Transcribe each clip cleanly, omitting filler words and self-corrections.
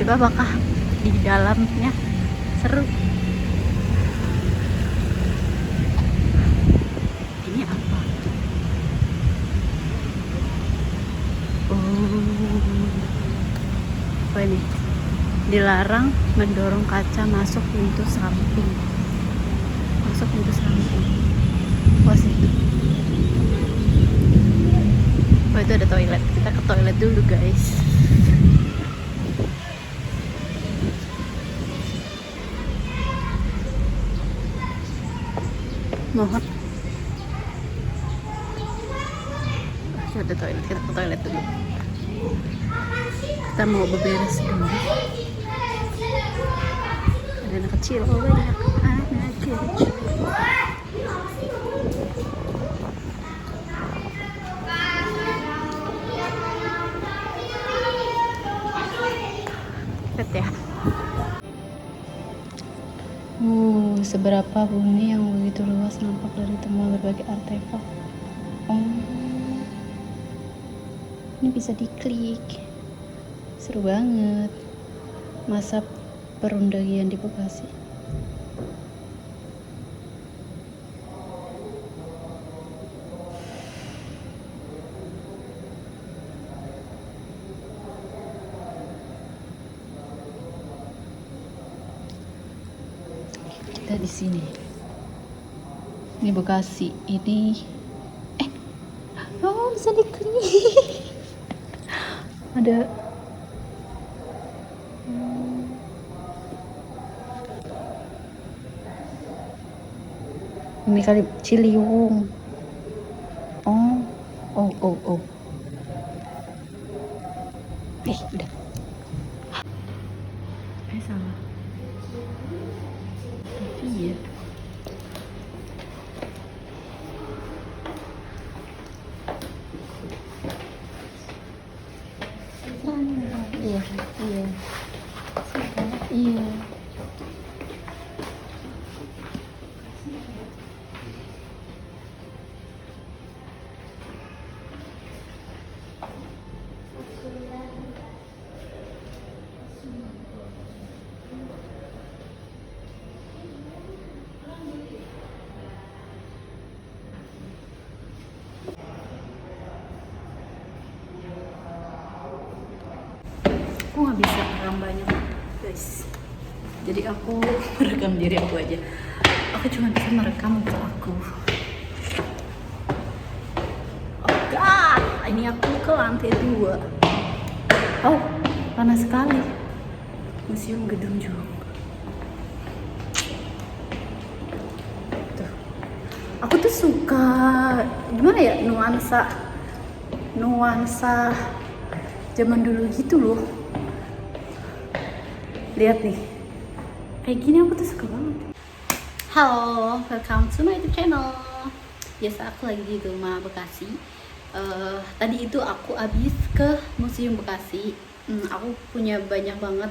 coba apakah di dalamnya seru. Ini apa? Apa ini? Dilarang mendorong kaca masuk pintu samping. Masuk pintu samping. Pos itu. Oh, itu ada toilet. Kita ke toilet dulu, guys. Mohon. Ada toilet, kita ke toilet dulu. Kita mau beberes dulu. Ada anak kecil, banyak anak kecil. Lihat ya. Seberapa bumi yang begitu luas nampak dari temuan berbagai artefak. Ini bisa diklik. Seru banget. Masa perundangan di Bekasi. Kita di sini. Ini Bekasi. Ini bisa diklik. Ada ini kali Ciliwung. Oh. Udah. Salah. Tapi ya. Iya. Aku nggak bisa merekam banyak, guys. Jadi aku merekam diri aku aja. Aku cuma bisa merekam untuk aku. Oh God, ini aku ke lantai 2. Oh, panas sekali. Museum Gedung Juang. Tuh. Aku tuh suka gimana ya, nuansa zaman dulu gitu loh. Lihat nih, kayak gini aku tuh suka banget. Halo, welcome to my YouTube channel. Biasa aku lagi di rumah Bekasi. Tadi itu aku habis ke Museum Bekasi. Aku punya banyak banget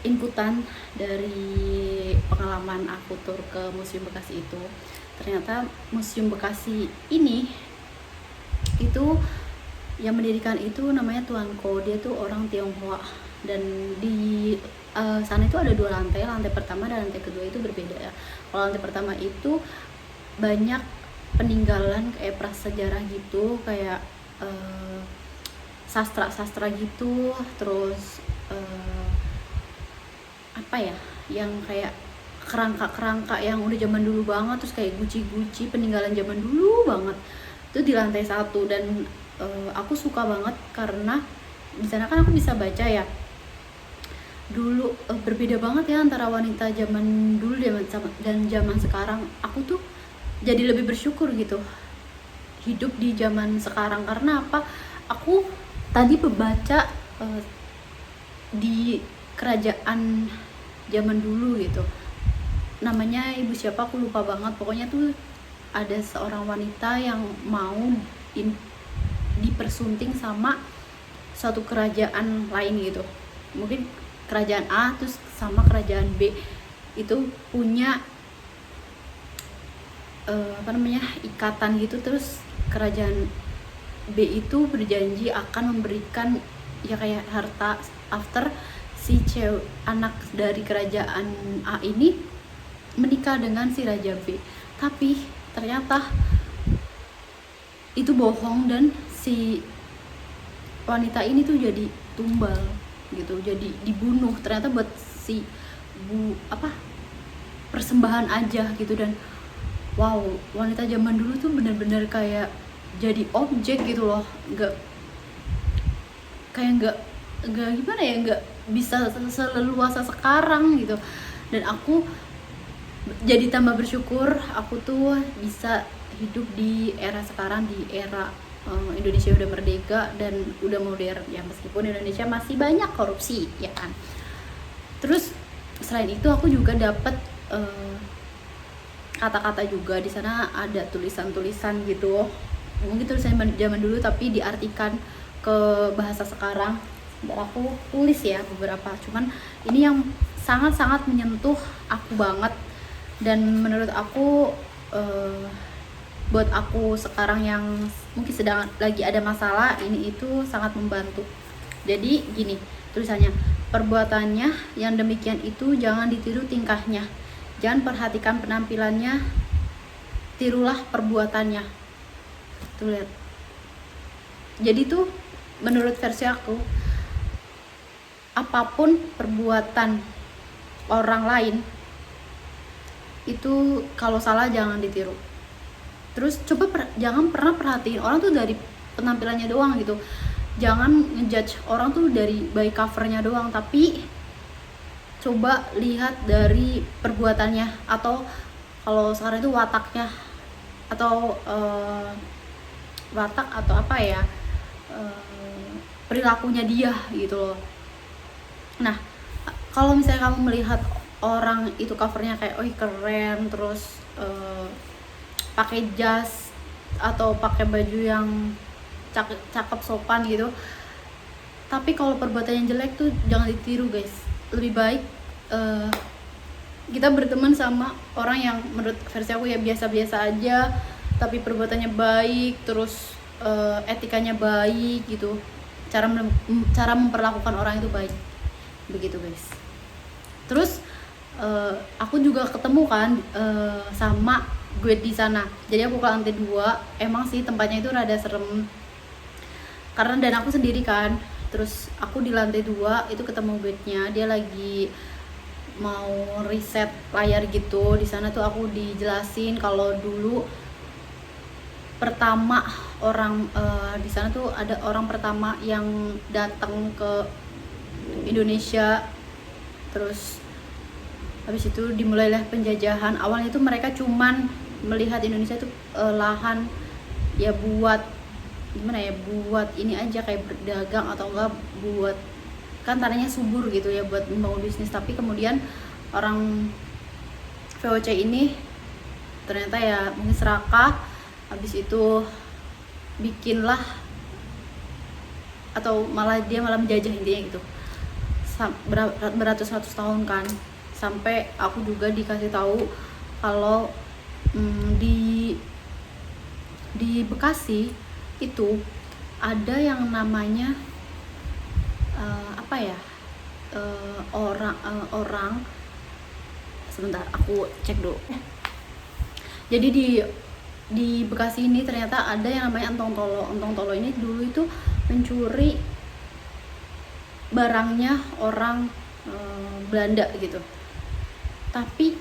inputan dari pengalaman aku tur ke Museum Bekasi itu. Ternyata Museum Bekasi ini itu yang mendirikan itu namanya Tuan Ko. Dia tuh orang Tionghoa, dan di sana itu ada 2 lantai. Lantai pertama dan lantai kedua itu berbeda ya. Kalau lantai pertama itu banyak peninggalan kayak prasejarah gitu, kayak sastra gitu, terus apa ya, yang kayak kerangka yang udah zaman dulu banget, terus kayak guci-guci peninggalan zaman dulu banget. Itu di lantai 1, dan aku suka banget karena di sana kan aku bisa baca ya. Dulu berbeda banget ya antara wanita zaman dulu dan zaman sekarang. Aku tuh jadi lebih bersyukur gitu hidup di zaman sekarang. Karena apa? Aku tadi membaca di kerajaan zaman dulu gitu. Namanya ibu siapa aku lupa banget. Pokoknya tuh ada seorang wanita yang mau dipersunting sama suatu kerajaan lain gitu. Mungkin kerajaan A terus sama kerajaan B itu punya ikatan gitu. Terus kerajaan B itu berjanji akan memberikan ya kayak harta after si cewek anak dari kerajaan A ini menikah dengan si Raja B. Tapi ternyata itu bohong dan si wanita ini tuh jadi tumbal gitu, jadi dibunuh ternyata buat si persembahan aja gitu. Dan wow, wanita zaman dulu tuh bener-bener kayak jadi objek gitu loh, nggak gimana ya, nggak bisa seleluasa sekarang gitu. Dan aku jadi tambah bersyukur aku tuh bisa hidup di era sekarang, di era Indonesia udah merdeka dan udah modern ya, meskipun Indonesia masih banyak korupsi ya kan. Terus selain itu aku juga dapat kata-kata juga di sana, ada tulisan-tulisan gitu, mungkin tulisan zaman dulu tapi diartikan ke bahasa sekarang. Dan aku tulis ya beberapa, cuman ini yang sangat-sangat menyentuh aku banget dan menurut aku buat aku sekarang yang mungkin sedang lagi ada masalah ini itu sangat membantu. Jadi gini tulisannya, perbuatannya yang demikian itu jangan ditiru tingkahnya, jangan perhatikan penampilannya, tirulah perbuatannya. Tuh lihat. Jadi tuh menurut versi aku, apapun perbuatan orang lain itu kalau salah jangan ditiru. Terus coba jangan pernah perhatiin orang tuh dari penampilannya doang gitu, jangan ngejudge orang tuh dari by covernya doang, tapi coba lihat dari perbuatannya, atau kalau sekarang itu wataknya, atau watak atau apa ya, perilakunya dia gitu loh. Nah kalau misalnya kamu melihat orang itu covernya kayak keren, terus pakai jas atau pakai baju yang cakep sopan gitu, tapi kalau perbuatannya jelek tuh jangan ditiru guys. Lebih baik kita berteman sama orang yang menurut versi aku ya biasa-biasa aja tapi perbuatannya baik, terus etikanya baik gitu, cara memperlakukan orang itu baik, begitu guys. Terus aku juga ketemu kan sama gue di sana. Jadi aku ke lantai 2, emang sih tempatnya itu rada serem karena dan aku sendiri kan. Terus aku di lantai 2 itu ketemu gue-nya, dia lagi mau riset layar gitu. Di sana tuh aku dijelasin kalau dulu pertama orang di sana tuh ada orang pertama yang datang ke Indonesia. Terus habis itu dimulailah penjajahan. Awalnya itu mereka cuman melihat Indonesia itu lahan ya buat gimana ya, buat ini aja kayak berdagang atau enggak buat, kan tanahnya subur gitu ya buat membangun bisnis. Tapi kemudian orang VOC ini ternyata ya mungkin serakah, habis itu bikinlah atau malah dia malah menjajah intinya gitu beratus-ratus tahun kan. Sampai aku juga dikasih tahu kalau di Bekasi itu ada yang namanya orang sebentar aku cek dulu. Jadi di Bekasi ini ternyata ada yang namanya Entong Tolo. Entong Tolo ini dulu itu mencuri barangnya orang Belanda gitu, tapi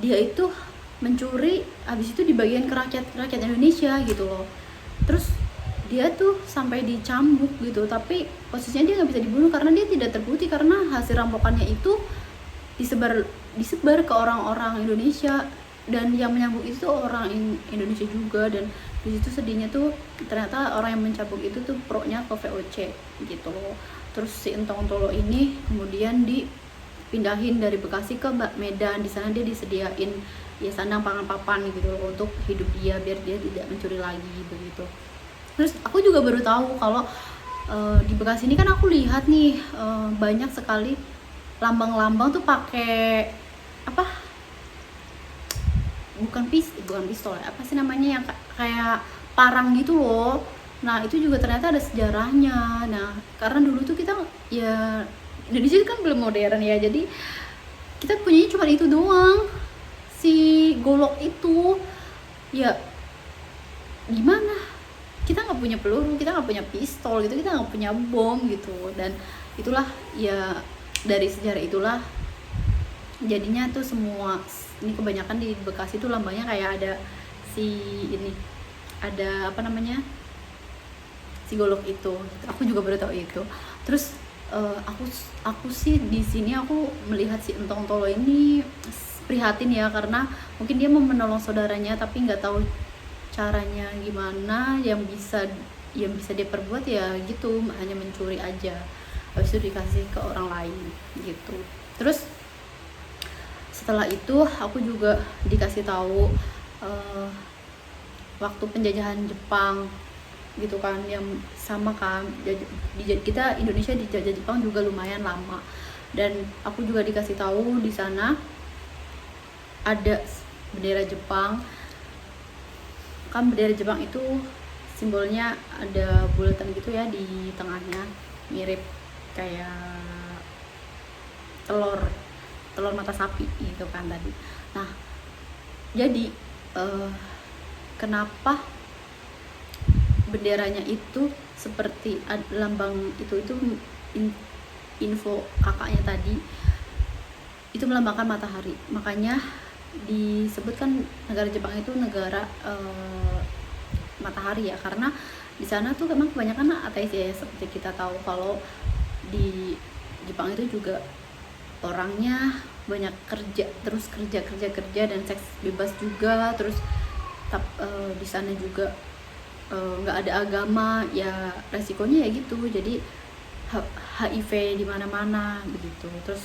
dia itu mencuri habis itu dibagiin ke rakyat Indonesia gitu loh. Terus dia tuh sampai dicambuk gitu, tapi posisinya dia nggak bisa dibunuh karena dia tidak terbukti, karena hasil rampokannya itu disebar ke orang-orang Indonesia dan yang menyambuk itu orang Indonesia juga. Dan di situ sedihnya tuh ternyata orang yang mencambuk itu tuh pro-nya ke VOC gitu loh. Terus si Entong Tolo ini kemudian dipindahin dari Bekasi ke Medan. Di sana dia disediain ya sandang pangan papan gitu loh untuk hidup dia biar dia tidak mencuri lagi begitu. Terus aku juga baru tahu kalau di Bekasi ini kan aku lihat nih banyak sekali lambang-lambang tuh pakai apa, bukan pistol ya, apa sih namanya yang kayak parang gitu loh. Nah itu juga ternyata ada sejarahnya. Nah karena dulu tuh kita ya Indonesia kan belum modern ya, jadi kita punyanya cuma itu doang, si golok itu. Ya gimana, kita nggak punya peluru, kita nggak punya pistol gitu, kita nggak punya bom gitu. Dan itulah ya, dari sejarah itulah jadinya tuh semua ini kebanyakan di Bekasi tuh lambangnya kayak ada si ini, ada apa namanya, si golok itu. Aku juga baru tahu itu. Terus aku sih di sini aku melihat si Entong Tolo ini prihatin ya, karena mungkin dia mau menolong saudaranya tapi nggak tahu caranya gimana. Yang bisa dia perbuat ya gitu, hanya mencuri aja, habis itu dikasih ke orang lain gitu. Terus setelah itu aku juga dikasih tahu waktu penjajahan Jepang gitu kan, yang sama kan, kita Indonesia dijajah Jepang juga lumayan lama. Dan aku juga dikasih tahu di sana ada bendera Jepang kan. Bendera Jepang itu simbolnya ada bulatan gitu ya di tengahnya, mirip kayak telur mata sapi gitu kan tadi. Nah jadi kenapa benderanya itu seperti lambang itu info kakaknya tadi itu melambangkan matahari, makanya disebutkan negara Jepang itu negara matahari ya, karena di sana tuh memang kebanyakan ateis ya, seperti kita tahu kalau di Jepang itu juga orangnya banyak kerja, terus kerja dan seks bebas juga. Terus di sana juga nggak ada agama ya, resikonya ya gitu, jadi HIV di mana-mana begitu. Terus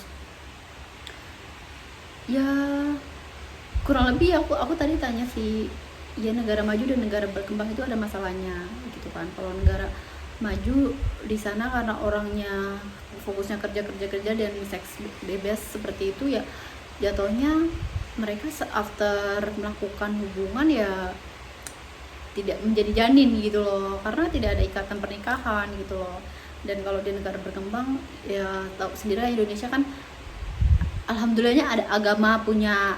ya kurang lebih aku tadi tanya sih, ya negara maju dan negara berkembang itu ada masalahnya gitu kan. Kalau negara maju di sana karena orangnya fokusnya kerja dan seks bebas seperti itu ya, jatuhnya mereka after melakukan hubungan ya tidak menjadi janin gitu loh, karena tidak ada ikatan pernikahan gitu loh. Dan kalau di negara berkembang ya tahu sendiri Indonesia kan alhamdulillahnya ada agama, punya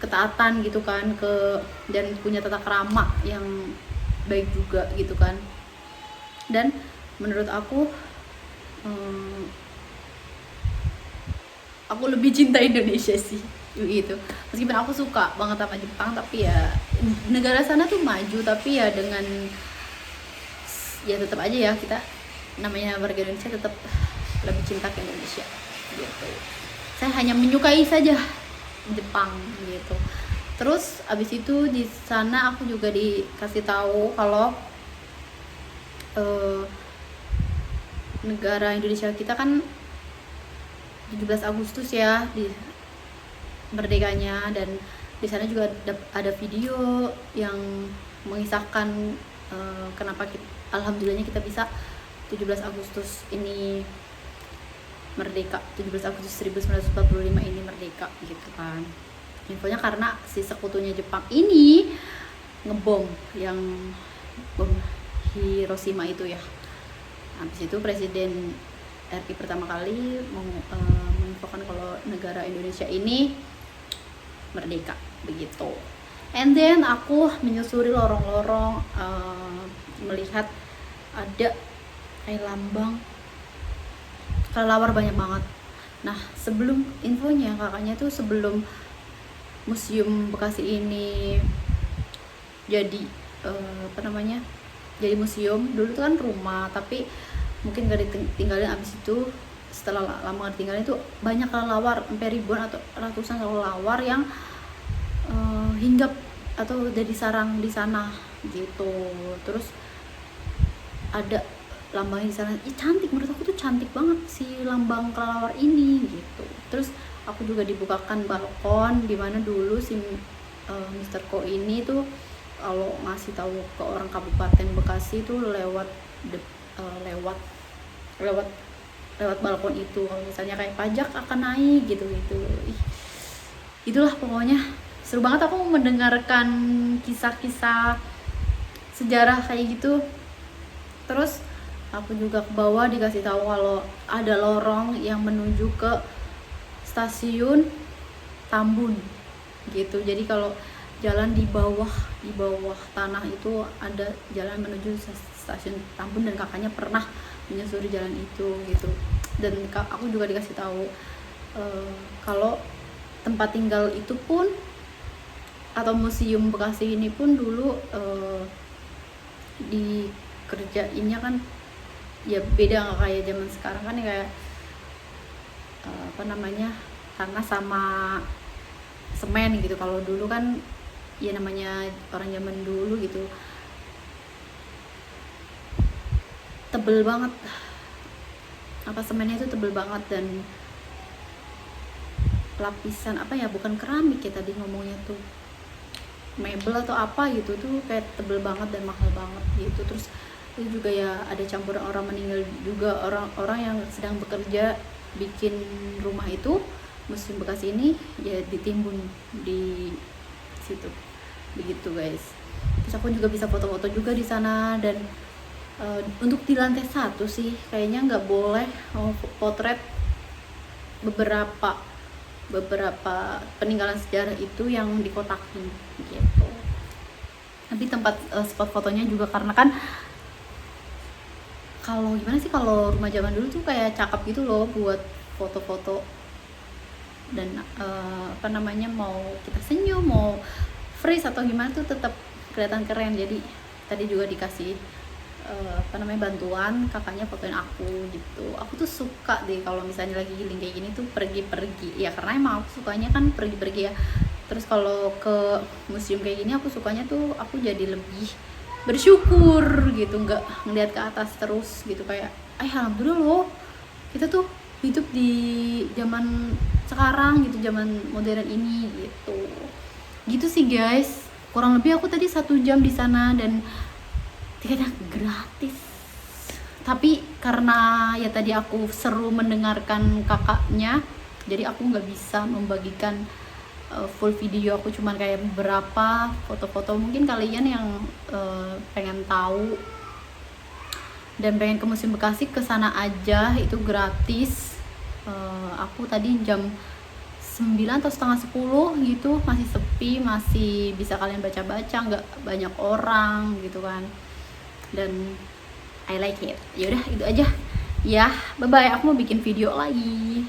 ketaatan gitu kan, dan punya tata krama yang baik juga gitu kan. Dan menurut aku lebih cinta Indonesia sih gitu. Meskipun aku suka banget sama Jepang, tapi ya negara sana tuh maju, tapi ya dengan ya tetap aja ya, kita namanya warga Indonesia tetap lebih cinta ke Indonesia gitu. Saya hanya menyukai saja Jepang gitu. Terus abis itu di sana aku juga dikasih tahu kalau negara Indonesia kita kan 17 Agustus ya di merdekanya, dan di sana juga ada video yang mengisahkan kenapa alhamdulillahnya kita bisa 17 Agustus ini merdeka, 17 Agustus 1945 ini merdeka gitu kan. Infonya karena si sekutunya Jepang ini ngebom, yang bom Hiroshima itu ya. Habis itu Presiden RI pertama kali menginfokan kalau negara Indonesia ini merdeka begitu. And then aku menyusuri lorong-lorong melihat ada kayak lambang kelelawar banyak banget. Nah sebelum infonya kakaknya tuh, sebelum Museum Bekasi ini jadi jadi museum, dulu tuh kan rumah tapi mungkin gak ditinggalin. Abis itu setelah lama ditinggalin itu banyak kelelawar, sampai ribuan atau ratusan kelelawar yang hinggap atau jadi sarang di sana gitu. Terus ada lambangnya di sana, cantik, menurut aku tuh cantik banget si lambang kelelawar ini gitu. Terus aku juga dibukakan balkon dimana dulu si Mr. Ko ini tuh kalau ngasih tahu ke orang Kabupaten Bekasi tuh lewat balkon itu, kalau misalnya kayak pajak akan naik gitu. Itulah pokoknya seru banget aku mendengarkan kisah-kisah sejarah kayak gitu. Terus aku juga ke bawah dikasih tahu kalau ada lorong yang menuju ke stasiun Tambun gitu. Jadi kalau jalan di bawah tanah itu ada jalan menuju stasiun Tambun, dan kakaknya pernah menyusuri jalan itu gitu. Dan aku juga dikasih tahu kalau tempat tinggal itu pun atau museum Bekasi ini pun dulu dikerjainnya kan ya beda, nggak kayak zaman sekarang kan ya, kayak tanah sama semen gitu. Kalau dulu kan ya namanya orang zaman dulu gitu, tebel banget, semennya itu tebel banget, dan lapisan bukan keramik ya tadi ngomongnya tuh, mebel atau apa gitu tuh, kayak tebel banget dan mahal banget gitu. Terus itu juga ya ada campuran orang meninggal juga, orang-orang yang sedang bekerja bikin rumah itu, Museum Bekasi ini ya ditimbun di situ begitu guys. Terus aku juga bisa foto-foto juga di sana. Dan untuk di lantai 1 sih kayaknya nggak boleh potret beberapa peninggalan sejarah itu yang dikotakin gitu. Tapi tempat spot fotonya juga, karena kan kalau rumah zaman dulu tuh kayak cakep gitu loh buat foto-foto, dan mau kita senyum, mau freeze atau gimana tuh tetap kelihatan keren. Jadi tadi juga dikasih bantuan kakaknya fotoin aku gitu. Aku tuh suka deh kalau misalnya lagi healing kayak gini tuh pergi-pergi ya, karena emang aku sukanya kan pergi-pergi ya. Terus kalau ke museum kayak gini aku sukanya tuh aku jadi lebih bersyukur gitu, nggak ngeliat ke atas terus gitu, kayak alhamdulillah loh kita tuh hidup di zaman sekarang gitu, zaman modern ini gitu sih guys. Kurang lebih aku tadi 1 jam di sana dan tiketnya gratis. Tapi karena ya tadi aku seru mendengarkan kakaknya, jadi aku nggak bisa membagikan full video. Aku cuman kayak beberapa foto-foto. Mungkin kalian yang pengen tahu dan pengen ke Museum Bekasi, kesana aja, itu gratis. Aku tadi jam 9 atau setengah 10 gitu, masih sepi, masih bisa kalian baca-baca, nggak banyak orang gitu kan, dan I like it. Yaudah itu aja ya, bye bye. Aku mau bikin video lagi.